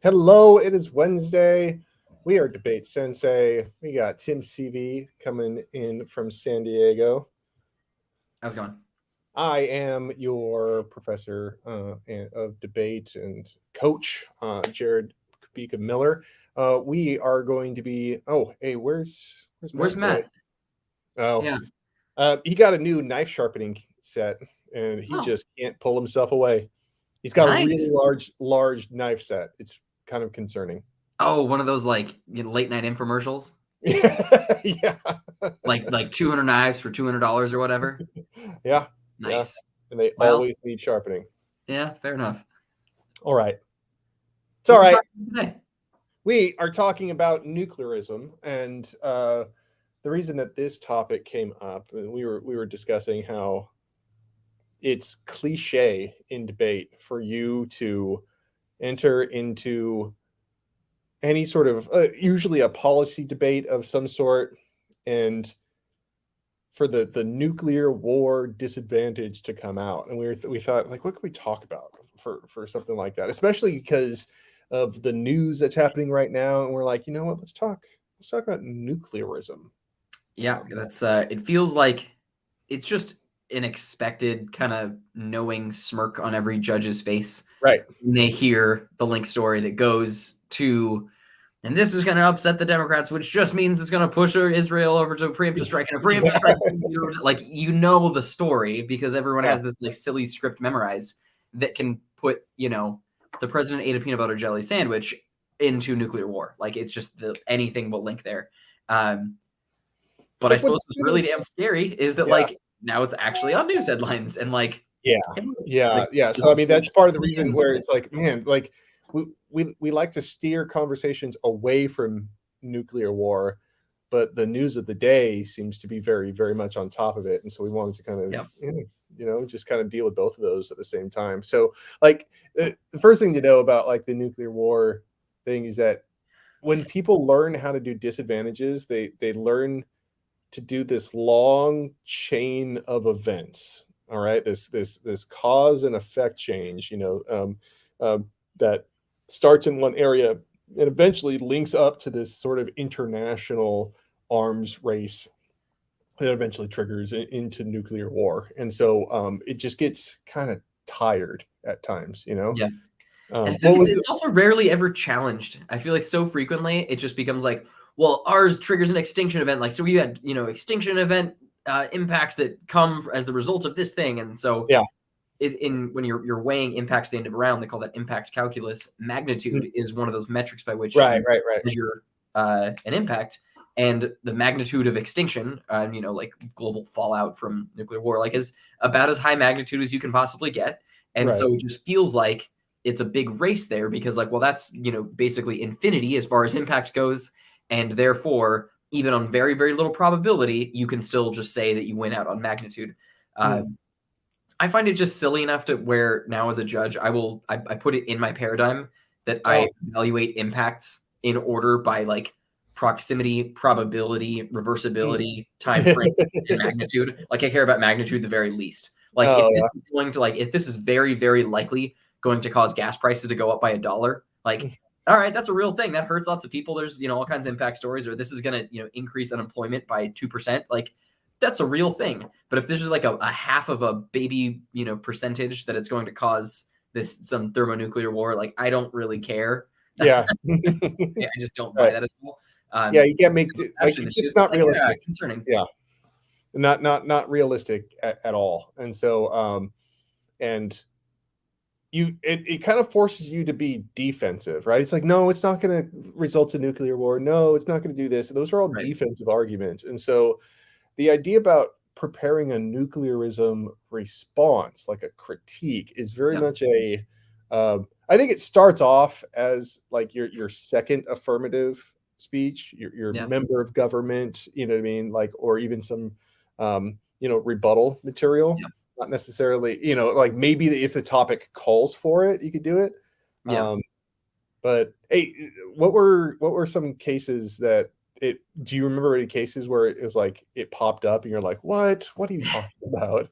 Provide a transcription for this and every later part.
Hello, it is Wednesday. We are DebateSensei. We got Tim CV coming in from San Diego. How's it going? I am your professor of debate and coach, Jared Kubika Miller. We are going to be. Oh, hey, where's Matt? Oh, yeah. He got a new knife sharpening set, and he just can't pull himself away. He's got a really large knife set. It's kind of concerning. Oh, one of those like late night infomercials. Yeah. Like 200 knives for $200 or whatever. Yeah. Nice. Yeah. And they always need sharpening. Yeah, fair enough. All right. It's all right. We are talking about nuclearism, and the reason that this topic came up, and we were discussing how it's cliche in debate for you to enter into any sort of usually a policy debate of some sort, and for the nuclear war disadvantage to come out. And we thought, like, what could we talk about for something like that, especially because of the news that's happening right now. And we're like, you know what, let's talk about nuclearism. Yeah, that's it feels like it's just an expected kind of knowing smirk on every judge's face, right, when they hear the link story that goes to, and this is going to upset the Democrats, which just means it's going to push Israel over to a preemptive strike, and a preemptive strike, like, you know the story because everyone has this like silly script memorized that can put, you know, the president ate a peanut butter jelly sandwich into nuclear war. Like, it's just anything will link there. But I suppose what's really damn scary is that like now it's actually on news headlines and like So I mean, that's part of the reason where it's like, man, like we like to steer conversations away from nuclear war, but the news of the day seems to be very, very much on top of it, and so we wanted to kind of you know, just kind of deal with both of those at the same time. So like the first thing to know about like the nuclear war thing is that when people learn how to do disadvantages, they learn to do this long chain of events. All right, this cause and effect change, you know, that starts in one area and eventually links up to this sort of international arms race that eventually triggers into nuclear war. And so it just gets kind of tired at times, you know. Yeah. It's also rarely ever challenged. I feel like so frequently it just becomes like, well, ours triggers an extinction event. Like, so we had, you know, extinction event impacts that come as the result of this thing. And so is when you're weighing impacts at the end of a round, they call that impact calculus. Magnitude is one of those metrics by which you measure an impact. And the magnitude of extinction, you know, like global fallout from nuclear war, like is about as high magnitude as you can possibly get. And so it just feels like it's a big race there because, like, well, that's, you know, basically infinity as far as impact goes. And therefore, even on very, very little probability, you can still just say that you win out on magnitude. I find it just silly enough to where now as a judge, I put it in my paradigm that I evaluate impacts in order by like proximity, probability, reversibility, time frame, and magnitude. Like, I care about magnitude the very least. Like, if this is going to, like, if this is very, very likely going to cause gas prices to go up by $1, like, all right, that's a real thing. That hurts lots of people. There's, you know, all kinds of impact stories, or this is going to, you know, increase unemployment by 2%. Like, that's a real thing. But if there's just like a half of a baby, you know, percentage that it's going to cause some thermonuclear war, like, I don't really care. I just don't buy that as well. You can't make like, it's just not realistic. Concerning. not realistic at all. And so and it kind of forces you to be defensive, right? It's like, no, it's not going to result in nuclear war. No, it's not going to do this. Those are all defensive arguments. And so the idea about preparing a nuclearism response, like a critique, is very much a I think it starts off as like your second affirmative speech, your member of government, you know what I mean? Like, or even some rebuttal material. Not necessarily, like maybe if the topic calls for it, you could do it. But hey, what were some cases that do you remember any cases where it was like it popped up and you're like, what are you talking about?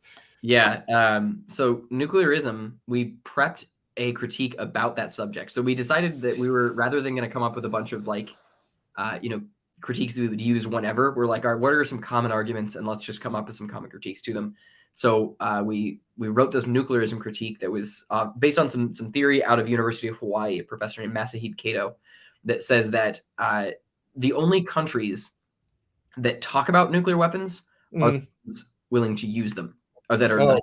So nuclearism, we prepped a critique about that subject. So we decided that we were, rather than going to come up with a bunch of like critiques that we would use whenever, we're like, all right, what are some common arguments, and let's just come up with some common critiques to them. So we wrote this nuclearism critique that was based on some theory out of University of Hawaii, a professor named Masahide Kato, that says that the only countries that talk about nuclear weapons are willing to use them, or that are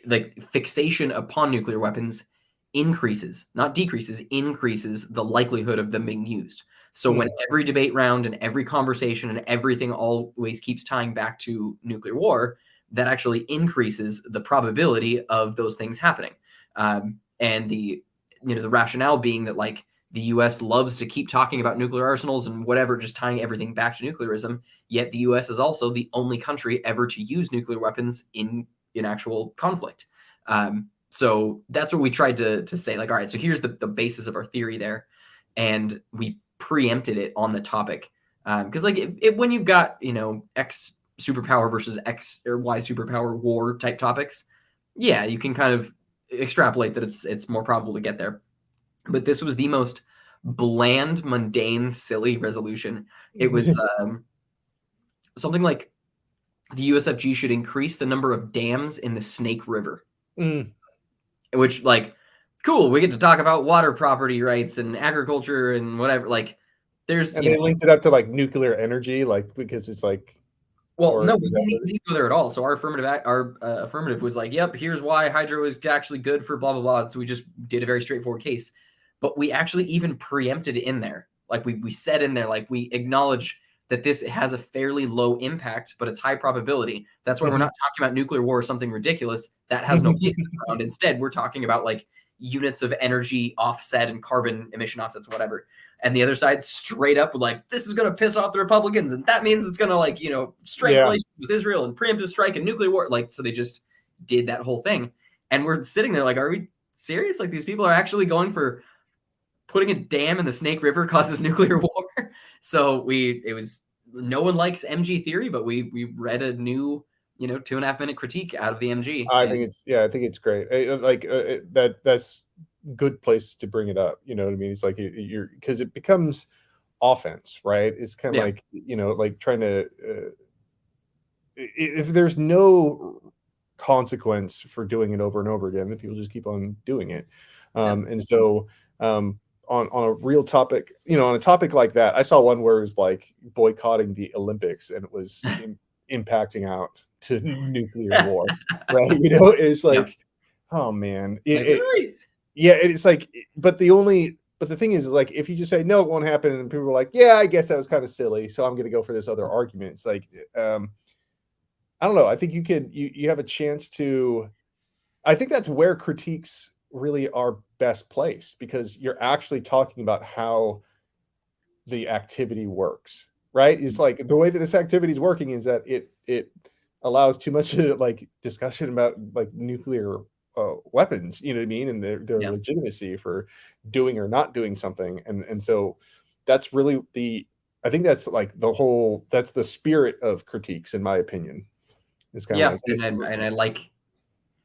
like fixation upon nuclear weapons increases, not decreases, increases the likelihood of them being used. So when every debate round and every conversation and everything always keeps tying back to nuclear war, that actually increases the probability of those things happening. And the rationale being that like the US loves to keep talking about nuclear arsenals and whatever, just tying everything back to nuclearism, yet the US is also the only country ever to use nuclear weapons in actual conflict. So that's what we tried to say, like, all right, so here's the basis of our theory there. And we preempted it on the topic. Because like when you've got, X superpower versus X or Y superpower war type topics, you can kind of extrapolate that it's more probable to get there. But this was the most bland, mundane, silly resolution. It was something like the USFG should increase the number of dams in the Snake River. Which, like, cool, we get to talk about water property rights and agriculture and whatever. Like, there's... And they linked it up to, like, nuclear energy, like, because it's like... Well, no, we didn't go there at all. So our affirmative was like, yep, here's why hydro is actually good for blah, blah, blah. So we just did a very straightforward case. But we actually even preempted it in there. Like, we said in there, like, we acknowledge that this has a fairly low impact, but it's high probability. That's why we're not talking about nuclear war or something ridiculous. That has no place around. Instead, we're talking about, like, units of energy offset and carbon emission offsets, whatever. And the other side straight up like, this is going to piss off the Republicans, and that means it's going to, like, strike relations with Israel and preemptive strike and nuclear war. Like, so they just did that whole thing. And we're sitting there like, are we serious? Like, these people are actually going for putting a dam in the Snake River causes nuclear war. So no one likes MG theory, but we read a new, 2.5 minute critique out of the MG. I think it's great. That's good place to bring it up. You know what I mean? It's like because it becomes offense, right? It's kind of like, like trying to, if there's no consequence for doing it over and over again, then people just keep on doing it. And so, on a real topic, on a topic like that, I saw one where it was like boycotting the Olympics and it was impacting out to nuclear war, right? It's like, oh man, it's like, but the thing is like, if you just say no, it won't happen, and people are like, yeah, I guess that was kind of silly, so I'm going to go for this other argument. It's like, I don't know. I think you have a chance to. I think that's where critiques really are best placed, because you're actually talking about how the activity works, right? It's like the way that this activity is working is that it allows too much like discussion about like nuclear weapons, you know what I mean, and their legitimacy for doing or not doing something, and so that's really I think that's like that's the spirit of critiques, in my opinion. It's kind of like, and I like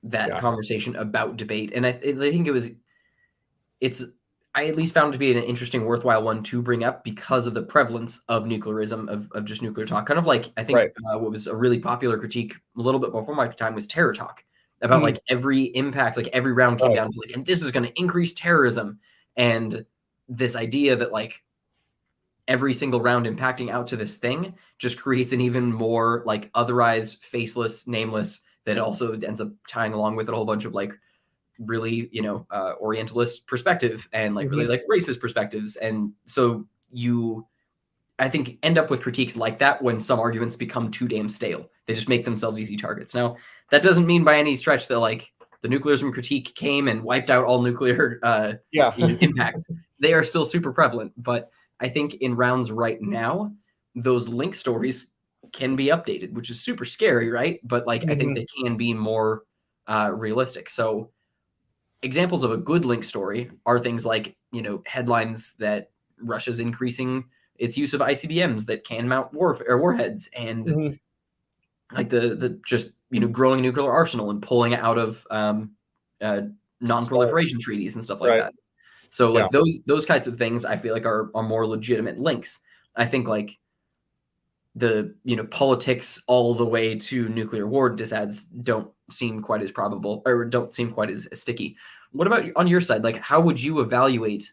that conversation about debate, and I think I at least found it to be an interesting, worthwhile one to bring up because of the prevalence of nuclearism, of just nuclear talk. Kind of like, I think what was a really popular critique a little bit before my time was terror talk, about like every impact, like every round came down to like, and this is going to increase terrorism, and this idea that like every single round impacting out to this thing just creates an even more like otherized, faceless, nameless, that also ends up tying along with it a whole bunch of like really, Orientalist perspective and like really like racist perspectives. And so you, I think, end up with critiques like that when some arguments become too damn stale. They just make themselves easy targets. Now, that doesn't mean by any stretch that like the nuclearism critique came and wiped out all nuclear impacts. They are still super prevalent, but I think in rounds right now, those link stories can be updated, which is super scary, right? But like I think they can be more realistic. So examples of a good link story are things like, headlines that Russia's increasing its use of ICBMs that can mount warheads, and like the just growing nuclear arsenal and pulling out of non-proliferation treaties and stuff like that. So like those kinds of things I feel like are more legitimate links. I think like the politics all the way to nuclear war disads don't seem quite as probable, or don't seem quite as sticky. What about on your side? Like, how would you evaluate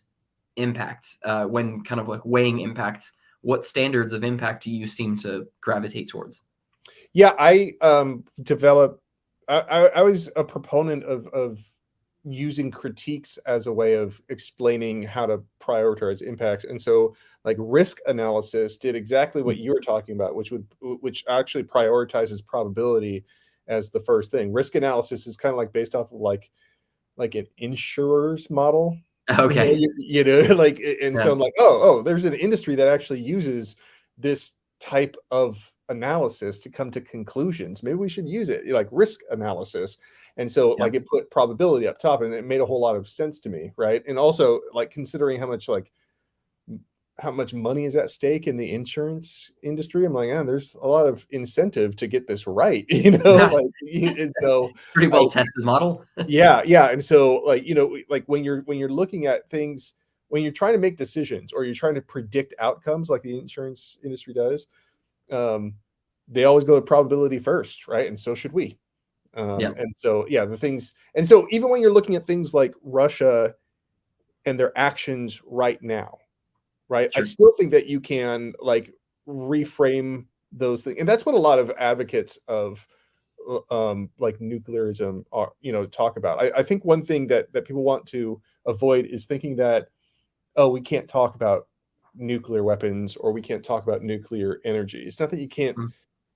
impacts when kind of like weighing impacts? What standards of impact do you seem to gravitate towards? Yeah, I was a proponent of using critiques as a way of explaining how to prioritize impacts. And so like risk analysis did exactly what you were talking about, which actually prioritizes probability as the first thing. Risk analysis is kind of like based off of like an insurer's model. Okay. So I'm like, oh, there's an industry that actually uses this type of analysis to come to conclusions. Maybe we should use it, like risk analysis. And so like it put probability up top, and it made a whole lot of sense to me, right? And also like considering how much money is at stake in the insurance industry, I'm like, there's a lot of incentive to get this right, and so pretty well tested model. Yeah. And so like, like when you're looking at things, when you're trying to make decisions or you're trying to predict outcomes like the insurance industry does, they always go with probability first, right? And so should we. And so and so even when you're looking at things like Russia and their actions right now, right? Sure. I still think that you can like reframe those things. And that's what a lot of advocates of like nuclearism are, talk about. I think one thing that people want to avoid is thinking that, we can't talk about nuclear weapons or we can't talk about nuclear energy. It's not that you can't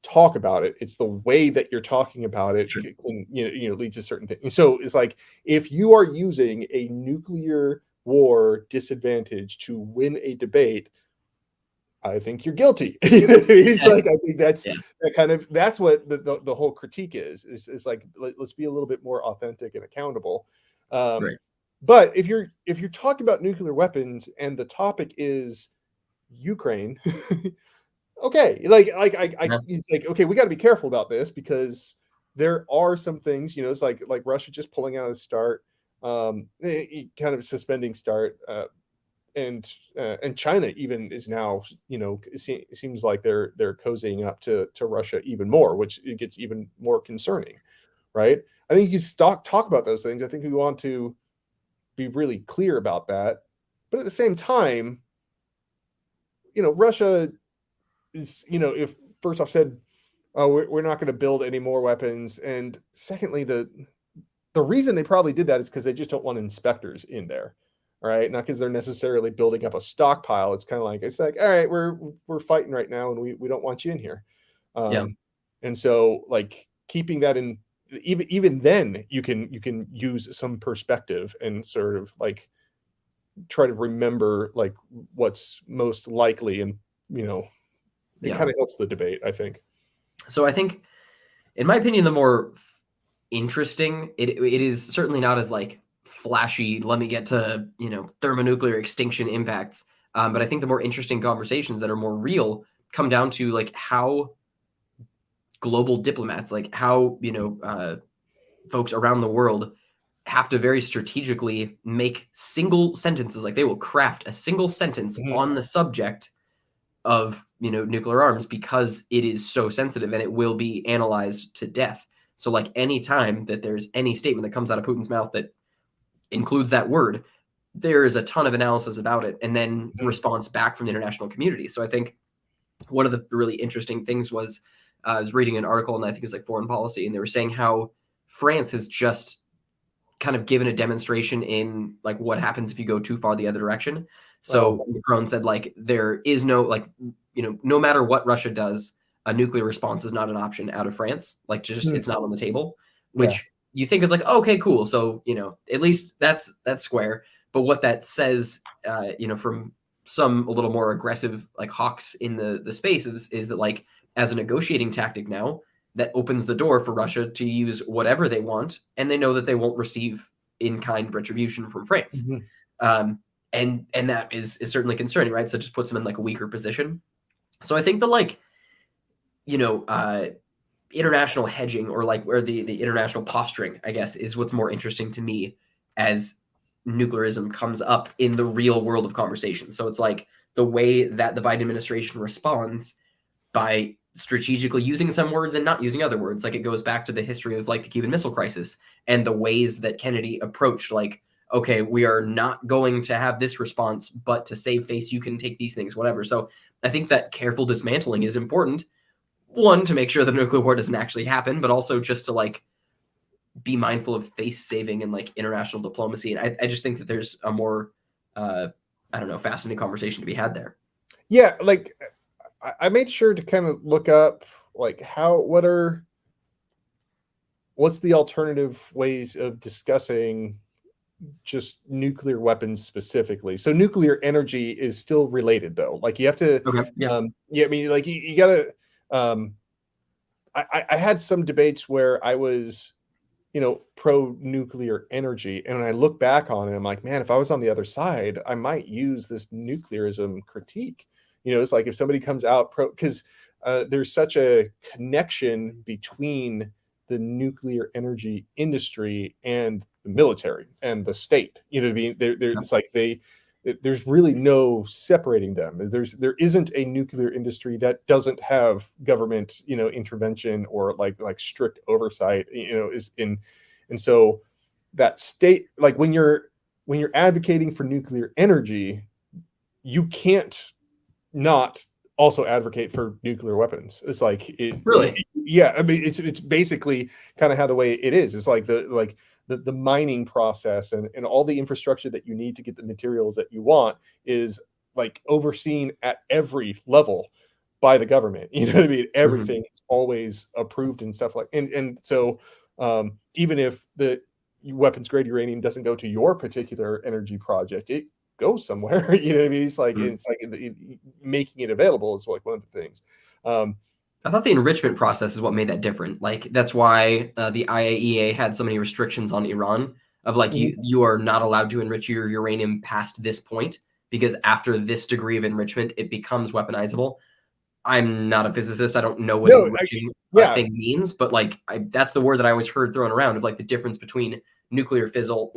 talk about it. It's the way that you're talking about it can lead to certain things. So it's like, if you are using a nuclear war disadvantage to win a debate, I think you're guilty. He's like, I think that's that's what the whole critique is. It's like, let's be a little bit more authentic and accountable. Right. But if you're talking about nuclear weapons and the topic is Ukraine, okay, it's like, okay, we got to be careful about this because there are some things, it's like Russia just pulling out of START, kind of suspending START, and China even is now, it seems like they're cozying up to Russia even more, which it gets even more concerning, right? I think you can talk about those things. I think we want to be really clear about that, but at the same time, Russia is, if first off said, oh, we're not going to build any more weapons, and secondly, the reason they probably did that is because they just don't want inspectors in there. Right, not because they're necessarily building up a stockpile. It's kind of like, all right, we're fighting right now, and we don't want you in here. And so like keeping that in, even then you can use some perspective and sort of like try to remember like what's most likely, and it kind of helps the debate, I think. So I think, in my opinion, the more interesting it is, certainly not as like flashy, let me get to thermonuclear extinction impacts, but I think the more interesting conversations that are more real come down to like how global diplomats, like how folks around the world have to very strategically make single sentences, like they will craft a single sentence on the subject of nuclear arms because it is so sensitive and it will be analyzed to death. So like any time that there's any statement that comes out of Putin's mouth that includes that word, there is a ton of analysis about it, and then response back from the international community. So I think one of the really interesting things was I was reading an article, and I think it was like Foreign Policy, and they were saying how France has just kind of given a demonstration in like what happens if you go too far the other direction. So Macron said like there is no like, you know, no matter what Russia does, a nuclear response is not an option out of France. Like just it's not on the table, which you think is like, okay, cool. So, you know, at least that's square. But what that says, you know, from some a little more aggressive like hawks in the space is that like as a negotiating tactic now, that opens the door for Russia to use whatever they want, and they know that they won't receive in-kind retribution from France. And that is certainly concerning, right? So it just puts them in like a weaker position. So I think the like, you know, international hedging or like where the international posturing, I guess, is what's more interesting to me as nuclearism comes up in the real world of conversation. So it's like the way that the Biden administration responds by strategically using some words and not using other words. Like it goes back to the history of like the Cuban Missile Crisis and the ways that Kennedy approached like, okay, we are not going to have this response, but to save face, you can take these things, whatever. So I think that careful dismantling is important. One, to make sure the nuclear war doesn't actually happen, but also just to like be mindful of face saving and like international diplomacy. And I just think that there's a more, I don't know, fascinating conversation to be had there. Yeah. Like, I made sure to kind of look up like what's the alternative ways of discussing just nuclear weapons specifically. So nuclear energy is still related though. Like you have to, I mean, like you gotta, I had some debates where I was, you know, pro nuclear energy. And when I look back on it, I'm like, man, if I was on the other side, I might use this nuclearism critique. You know, it's like if somebody comes out because there's such a connection between the nuclear energy industry and the military and the state. You know what I mean? It's like there's really no separating them. There isn't a nuclear industry that doesn't have government, you know, intervention or like strict oversight. You know, and so that state, like when you're advocating for nuclear energy, you can't not also advocate for nuclear weapons. It's like yeah. I mean, it's basically kind of how the way it is. It's like the mining process and all the infrastructure that you need to get the materials that you want is like overseen at every level by the government. You know what I mean? Everything is always approved and stuff like, and so even if the weapons grade uranium doesn't go to your particular energy project, it goes somewhere. You know what I mean? It's like making it available is like one of the things. I thought the enrichment process is what made that different. Like that's why the IAEA had so many restrictions on Iran of like you are not allowed to enrich your uranium past this point because after this degree of enrichment it becomes weaponizable. I'm not a physicist. I don't know what enriching a thing means, but like that's the word that I always heard thrown around of like the difference between nuclear fissile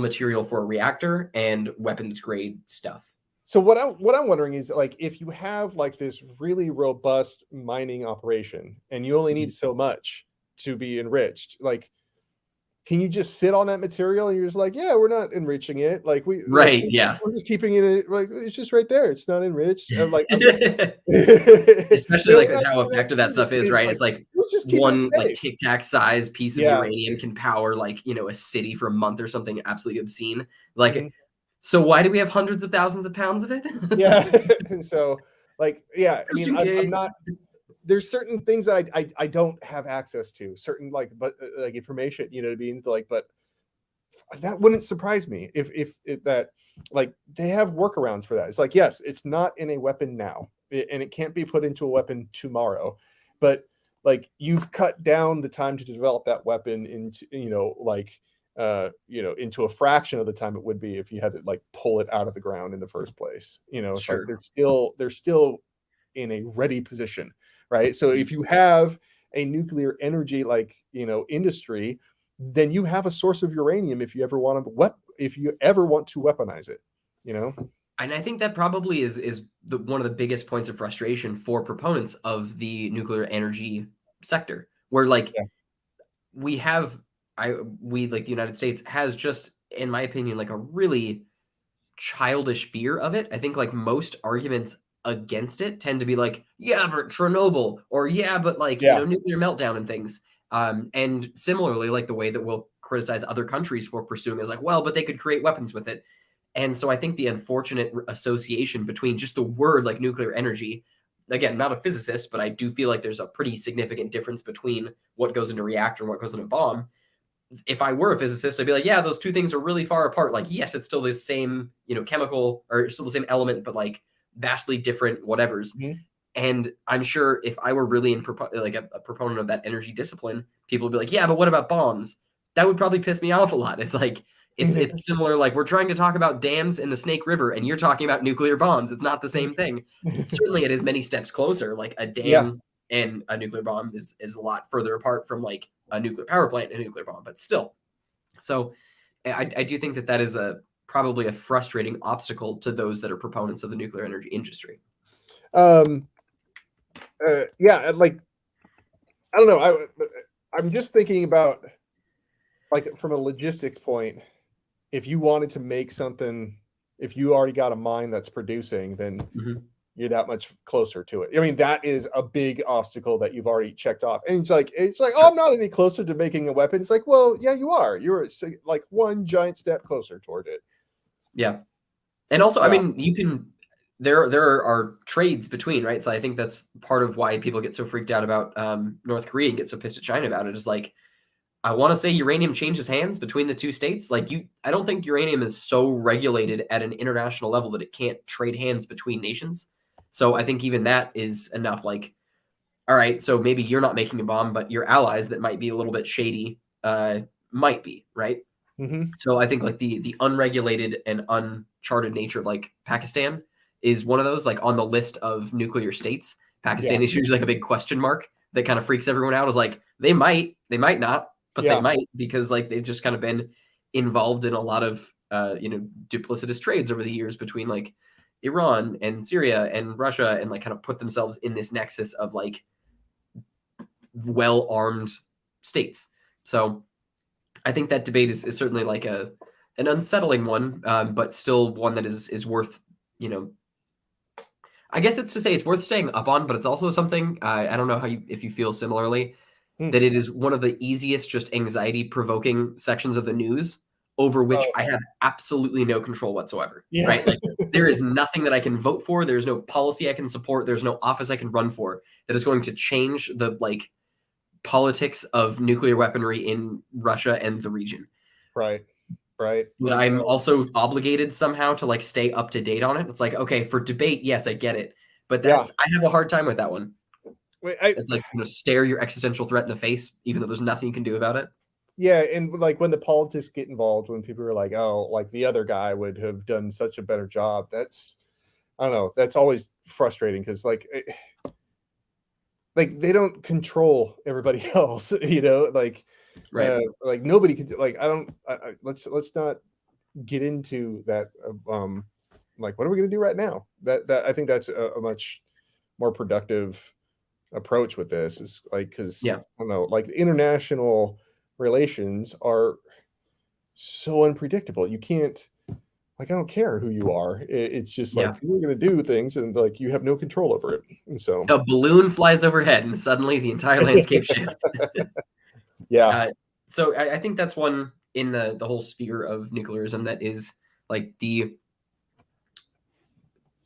material for a reactor and weapons grade stuff. So what I'm wondering is like if you have like this really robust mining operation and you only need so much to be enriched, like can you just sit on that material and you're just like, yeah, we're not enriching it. Like we're just keeping it like it's just right there. It's not enriched. I'm like, especially like how effective that stuff is, right? It's like one like Tic Tac size piece of uranium can power like, you know, a city for a month or something absolutely obscene. Like, so why do we have hundreds of thousands of pounds of it? And so like, I mean, I'm not. There's certain things that I don't have access to, certain like information, you know what I mean? Like, but that wouldn't surprise me if that like they have workarounds for that. It's like, yes, it's not in a weapon now and it can't be put into a weapon tomorrow, but like you've cut down the time to develop that weapon into, you know, like, into a fraction of the time it would be if you had to like pull it out of the ground in the first place. You know, it's like they're still in a ready position. Right. So if you have a nuclear energy, like, you know, industry, then you have a source of uranium if you ever want to weaponize it, you know? And I think that probably is one of the biggest points of frustration for proponents of the nuclear energy sector, where like we like the United States has just in my opinion, like a really childish fear of it. I think like most arguments against it tend to be like, yeah, but Chernobyl, or yeah, but like, nuclear meltdown and things. And similarly, like the way that we'll criticize other countries for pursuing is like, well, but they could create weapons with it. And so I think the unfortunate association between just the word like nuclear energy, again, I'm not a physicist, but I do feel like there's a pretty significant difference between what goes into a reactor and what goes in a bomb. If I were a physicist, I'd be like, yeah, those two things are really far apart. Like, yes, it's still the same, chemical, or still the same element, but like vastly different whatevers. Mm-hmm. And I'm sure if I were really like a proponent of that energy discipline, people would be like, yeah, but what about bombs? That would probably piss me off a lot. It's like, it's similar. Like, we're trying to talk about dams in the Snake River and you're talking about nuclear bombs. It's not the same thing. Certainly it is many steps closer. Like a dam and a nuclear bomb is a lot further apart from like a nuclear power plant and a nuclear bomb, but still. So I do think that is probably a frustrating obstacle to those that are proponents of the nuclear energy industry. Yeah, like, I don't know. I'm just thinking about, like, from a logistics point, if you wanted to make something, if you already got a mine that's producing, then you're that much closer to it. I mean, that is a big obstacle that you've already checked off. And it's like, oh, I'm not any closer to making a weapon. It's like, well, yeah, you are. You're like one giant step closer toward it. Yeah. And also, I mean, you can, there are trades between, right? So I think that's part of why people get so freaked out about North Korea and get so pissed at China about it, is like, I want to say uranium changes hands between the two states. Like, I don't think uranium is so regulated at an international level that it can't trade hands between nations. So I think even that is enough. Like, all right, so maybe you're not making a bomb, but your allies that might be a little bit shady might be, right? So I think like the unregulated and uncharted nature of like Pakistan is one of those, like on the list of nuclear states. Pakistan is usually like a big question mark that kind of freaks everyone out. Is like, they might not, but they might, because like they've just kind of been involved in a lot of duplicitous trades over the years between like Iran and Syria and Russia, and like kind of put themselves in this nexus of like well-armed states. So I think that debate is certainly like an unsettling one, but still one that is worth, I guess it's to say it's worth staying up on, but it's also something, I don't know if you feel similarly, that it is one of the easiest, just anxiety-provoking sections of the news over which I have absolutely no control whatsoever, right? Like, there is nothing that I can vote for. There's no policy I can support. There's no office I can run for that is going to change the, like, politics of nuclear weaponry in Russia and the region. Right. But I'm also obligated somehow to like stay up to date on it. It's like, okay, for debate, yes, I get it. But I have a hard time with that one. It's like, stare your existential threat in the face, even though there's nothing you can do about it. Yeah, and like when the politics get involved, when people are like, oh, like the other guy would have done such a better job, that's, I don't know, that's always frustrating, because like they don't control everybody else, like like nobody can, like, let's not get into that. Like, what are we going to do right now? That I think that's a much more productive approach with this, is like, because I don't know, like international relations are so unpredictable. You can't, like, I don't care who you are. It's just like, you're going to do things and like you have no control over it. And so a balloon flies overhead and suddenly the entire landscape shifts. So I think that's one in the whole sphere of nuclearism that is like it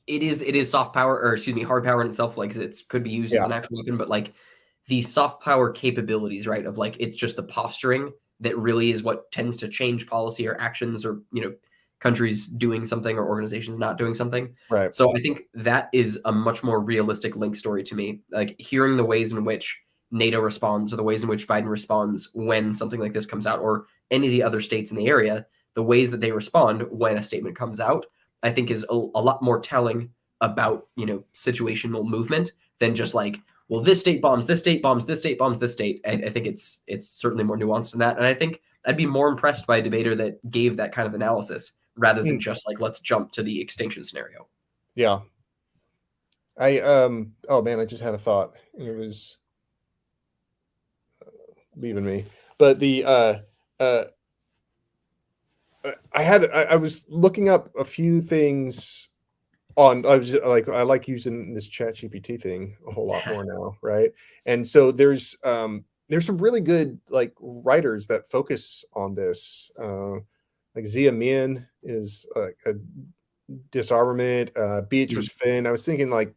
is soft power, or excuse me, hard power in itself. Like, it could be used as an actual weapon, but like the soft power capabilities, right? Of like, it's just the posturing that really is what tends to change policy or actions, or, countries doing something or organizations not doing something. Right. So I think that is a much more realistic link story to me. Like, hearing the ways in which NATO responds, or the ways in which Biden responds when something like this comes out, or any of the other states in the area, the ways that they respond when a statement comes out, I think is a lot more telling about, situational movement than just like, well, this state bombs, this state bombs, this state bombs, this state. I think it's certainly more nuanced than that. And I think I'd be more impressed by a debater that gave that kind of analysis rather than just like, let's jump to the extinction scenario. Yeah. Oh man, I just had a thought. It was leaving me. But the I was looking up a few things on. I was like, I like using this ChatGPT thing a whole lot more now, right? And so there's some really good like writers that focus on this. Like Zia Mian is a disarmament. Beatrice Finn. I was thinking like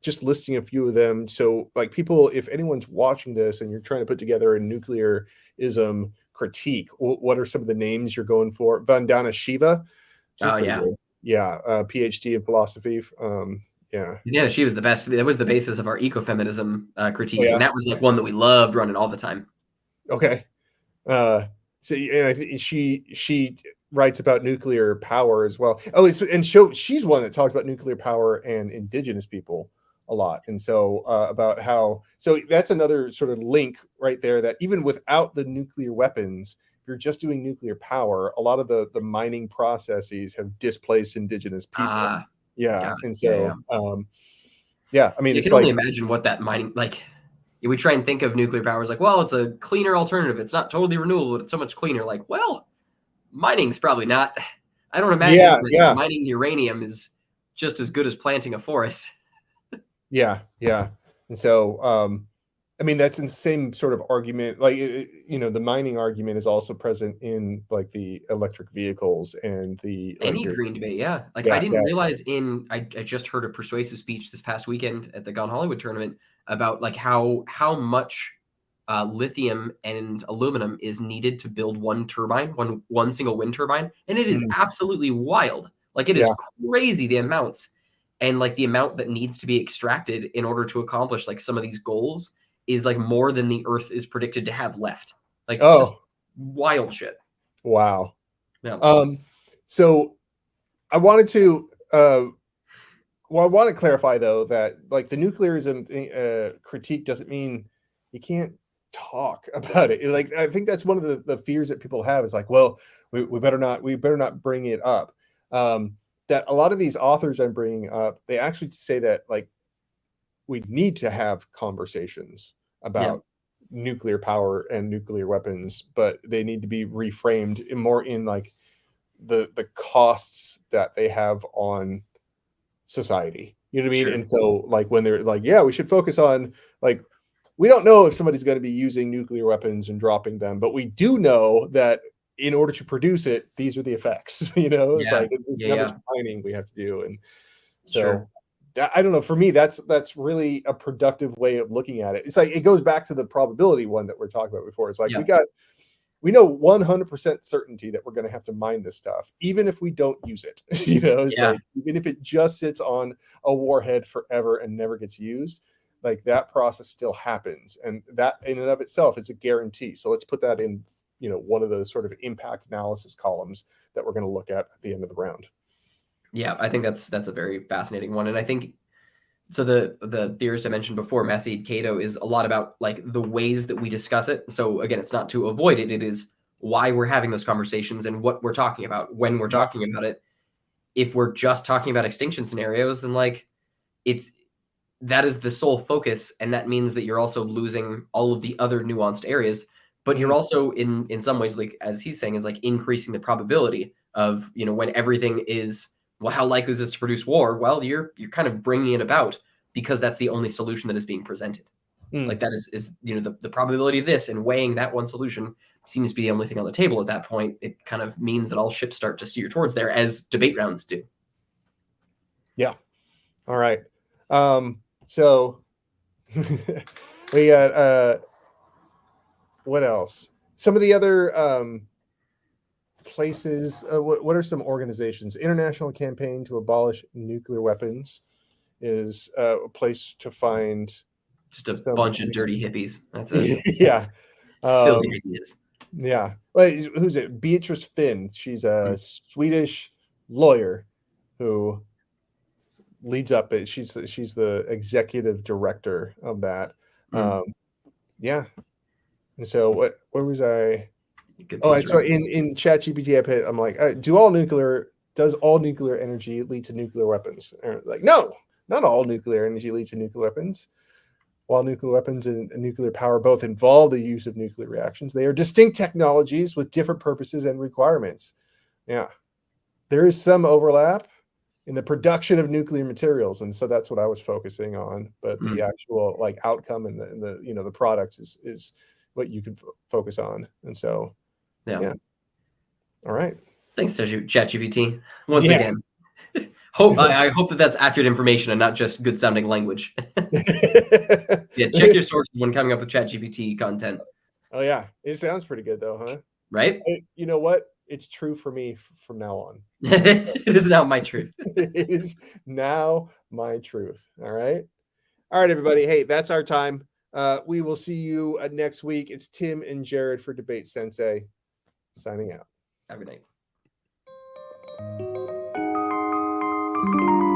just listing a few of them. So like people, if anyone's watching this and you're trying to put together a nuclearism critique, what are some of the names you're going for? Vandana Shiva. Oh yeah. Good. Yeah. PhD in philosophy. Yeah, she was the best. That was the basis of our ecofeminism critique. And that was like one that we loved running all the time. Okay. So and I think she writes about nuclear power as well. Oh, she's one that talks about nuclear power and indigenous people a lot. And so about how, so that's another sort of link right there, that even without the nuclear weapons, if you're just doing nuclear power, a lot of the mining processes have displaced indigenous people. And so I mean, you it's can only imagine what that mining, like we try and think of nuclear power as like, well, it's a cleaner alternative, it's not totally renewable, but it's so much cleaner. Like, well, mining's probably not. I don't imagine that mining uranium is just as good as planting a forest. And so I mean, that's in the same sort of argument, like the mining argument is also present in like the electric vehicles and the any green debate. I didn't realize I just heard a persuasive speech this past weekend at the Gone Hollywood tournament about like how much lithium and aluminum is needed to build one turbine, one single wind turbine, and it is absolutely wild. Like it is crazy the amounts, and like the amount that needs to be extracted in order to accomplish like some of these goals is like more than the Earth is predicted to have left. Like just wild shit. Wow. Yeah. So I wanted to I want to clarify though that like the nuclearism critique doesn't mean you can't talk about it. Like I think that's one of the fears that people have is like, well, we better not bring it up. That a lot of these authors I'm bringing up, they actually say that like we need to have conversations about nuclear power and nuclear weapons, but they need to be reframed more in like the costs that they have on society. You know what I mean? Sure. And so like when they're like, yeah, we should focus on like, we don't know if somebody's going to be using nuclear weapons and dropping them, but we do know that in order to produce it, these are the effects. It's like this is how much mining we have to do. And so I don't know. For me, that's really a productive way of looking at it. It's like it goes back to the probability one that we're talking about before. It's like we know 100% certainty that we're going to have to mine this stuff, even if we don't use it. It's like even if it just sits on a warhead forever and never gets used, like that process still happens, and that in and of itself is a guarantee. So let's put that in, one of the sort of impact analysis columns that we're going to look at the end of the round. Yeah, I think that's a very fascinating one. And I think so the theorist I mentioned before, Massaid Cato, is a lot about like the ways that we discuss it. So again, it's not to avoid it, it is why we're having those conversations and what we're talking about when we're talking about it. If we're just talking about extinction scenarios, then like that is the sole focus, and that means that you're also losing all of the other nuanced areas, but you're also in some ways, like as he's saying, is like increasing the probability of, when everything is, well, how likely is this to produce war? Well, you're kind of bringing it about because that's the only solution that is being presented. Like that is the probability of this, and weighing that one solution seems to be the only thing on the table at that point. It kind of means that all ships start to steer towards there, as debate rounds do. Yeah. All right. So we got what else? Some of the other places. What are some organizations? International Campaign to Abolish Nuclear Weapons is a place to find just a bunch of dirty hippies. That's it. Silly ideas. Yeah. Well, who's it? Beatrice Finn. She's a Swedish lawyer who leads up it. She's the executive director of that. And so where was I? So in ChatGPT I put, I'm like, does all nuclear energy lead to nuclear weapons? And like, no, not all nuclear energy leads to nuclear weapons. While nuclear weapons and nuclear power both involve the use of nuclear reactions, they are distinct technologies with different purposes and requirements. Yeah, there is some overlap in the production of nuclear materials, and so that's what I was focusing on. But the actual like outcome and the you know the products is what you can focus on. And so, yeah. All right. Thanks, ChatGPT. Once again. I hope that that's accurate information and not just good sounding language. Yeah, check your sources when coming up with ChatGPT content. Oh yeah, it sounds pretty good though, huh? Right? You know what? It's true for me from now on. It is now my truth. It is now my truth. All right. All right, everybody. Hey, that's our time. We will see you next week. It's Tim and Jared for Debate Sensei signing out. Have a good night.